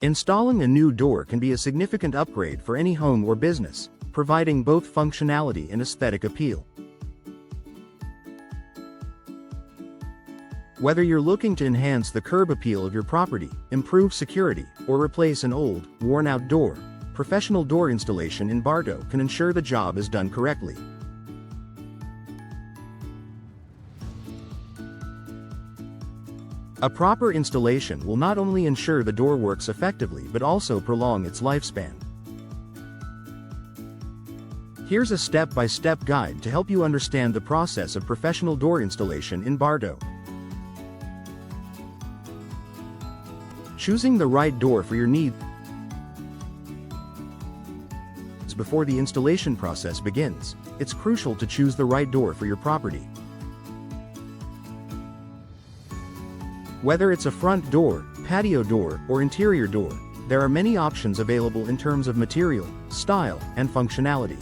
Installing a new door can be a significant upgrade for any home or business, providing both functionality and aesthetic appeal. Whether you're looking to enhance the curb appeal of your property, improve security, or replace an old, worn-out door, professional door installation in Bartow can ensure the job is done correctly. A proper installation will not only ensure the door works effectively but also prolong its lifespan. Here's a step-by-step guide to help you understand the process of professional door installation in Bartow. Choosing the right door for your needs before the installation process begins. It's crucial to choose the right door for your property. Whether it's a front door, patio door, or interior door, there are many options available in terms of material, style, and functionality.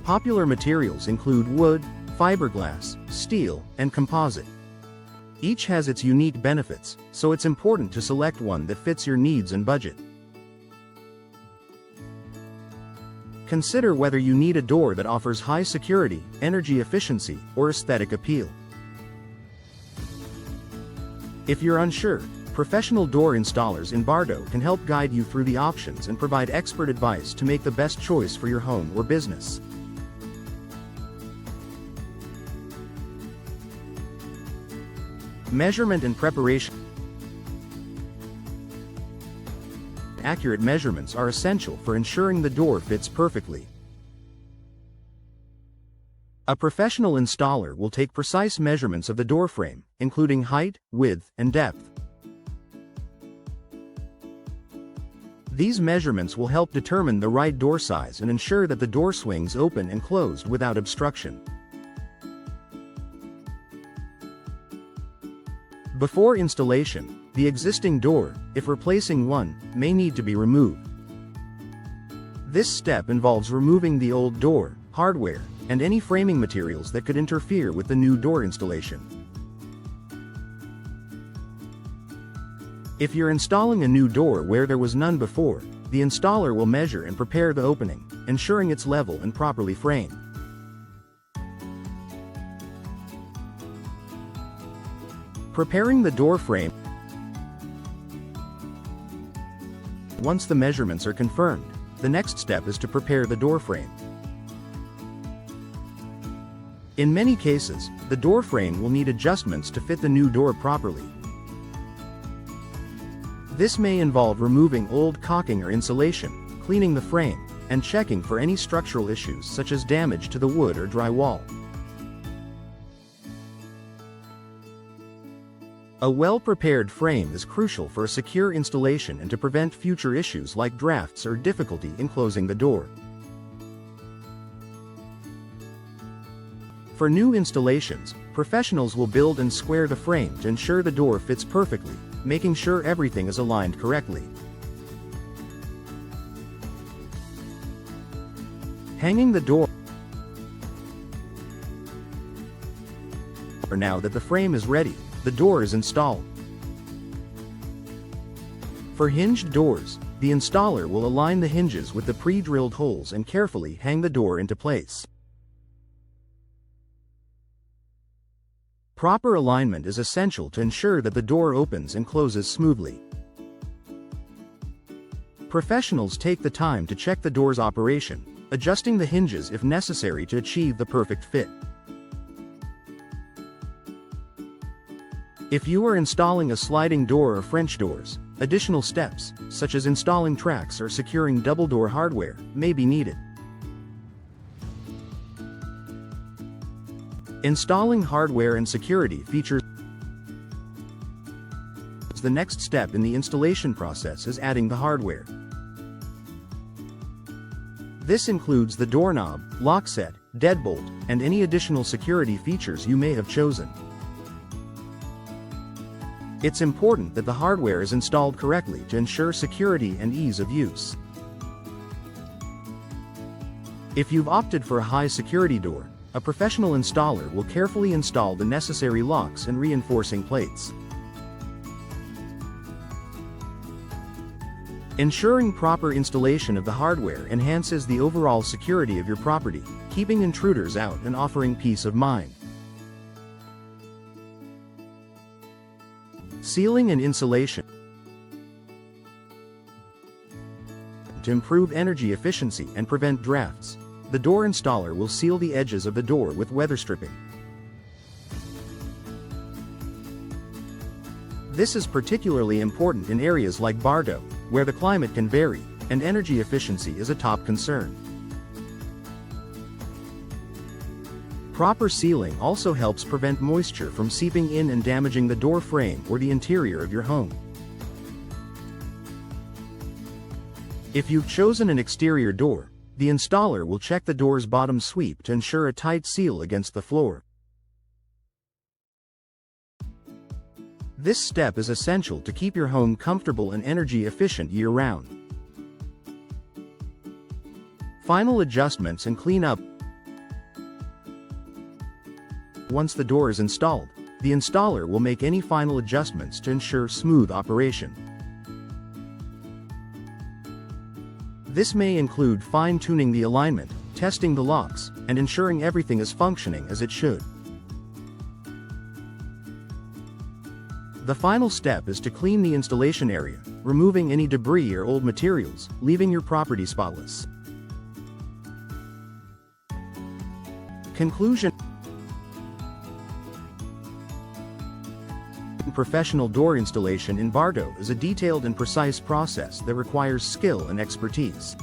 Popular materials include wood, fiberglass, steel, and composite. Each has its unique benefits, so it's important to select one that fits your needs and budget. Consider whether you need a door that offers high security, energy efficiency, or aesthetic appeal. If you're unsure, professional door installers in Bartow can help guide you through the options and provide expert advice to make the best choice for your home or business. Measurement and preparation. Accurate measurements are essential for ensuring the door fits perfectly. A professional installer will take precise measurements of the door frame, including height, width, and depth. These measurements will help determine the right door size and ensure that the door swings open and closed without obstruction. Before installation, the existing door, if replacing one, may need to be removed. This step involves removing the old door, hardware, and any framing materials that could interfere with the new door installation. If you're installing a new door where there was none before, the installer will measure and prepare the opening, ensuring it's level and properly framed. Preparing the door frame. Once the measurements are confirmed, the next step is to prepare the door frame. In many cases, the door frame will need adjustments to fit the new door properly. This may involve removing old caulking or insulation, cleaning the frame, and checking for any structural issues such as damage to the wood or drywall. A well-prepared frame is crucial for a secure installation and to prevent future issues like drafts or difficulty in closing the door. For new installations, professionals will build and square the frame to ensure the door fits perfectly, making sure everything is aligned correctly. Hanging the door. Now that the frame is ready, the door is installed. For hinged doors, the installer will align the hinges with the pre-drilled holes and carefully hang the door into place. Proper alignment is essential to ensure that the door opens and closes smoothly. Professionals take the time to check the door's operation, adjusting the hinges if necessary to achieve the perfect fit. If you are installing a sliding door or French doors, additional steps, such as installing tracks or securing double door hardware, may be needed. Installing hardware and security features. The next step in the installation process is adding the hardware. This includes the doorknob, lock set, deadbolt, and any additional security features you may have chosen. It's important that the hardware is installed correctly to ensure security and ease of use. If you've opted for a high security door, a professional installer will carefully install the necessary locks and reinforcing plates. Ensuring proper installation of the hardware enhances the overall security of your property, keeping intruders out and offering peace of mind. Sealing and insulation. To improve energy efficiency and prevent drafts, the door installer will seal the edges of the door with weather stripping. This is particularly important in areas like Bartow, where the climate can vary, and energy efficiency is a top concern. Proper sealing also helps prevent moisture from seeping in and damaging the door frame or the interior of your home. If you've chosen an exterior door, the installer will check the door's bottom sweep to ensure a tight seal against the floor. This step is essential to keep your home comfortable and energy efficient year-round. Final adjustments and cleanup. Once the door is installed, the installer will make any final adjustments to ensure smooth operation. This may include fine-tuning the alignment, testing the locks, and ensuring everything is functioning as it should. The final step is to clean the installation area, removing any debris or old materials, leaving your property spotless. Conclusion. Professional door installation in Bartow is a detailed and precise process that requires skill and expertise.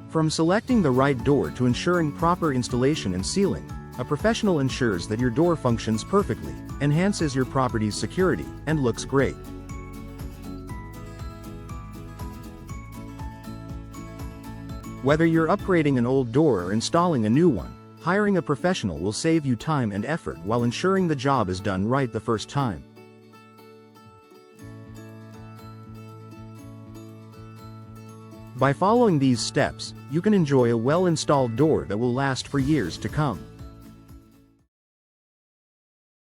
From selecting the right door to ensuring proper installation and sealing, a professional ensures that your door functions perfectly, enhances your property's security, and looks great. Whether you're upgrading an old door or installing a new one, hiring a professional will save you time and effort while ensuring the job is done right the first time. By following these steps, you can enjoy a well-installed door that will last for years to come.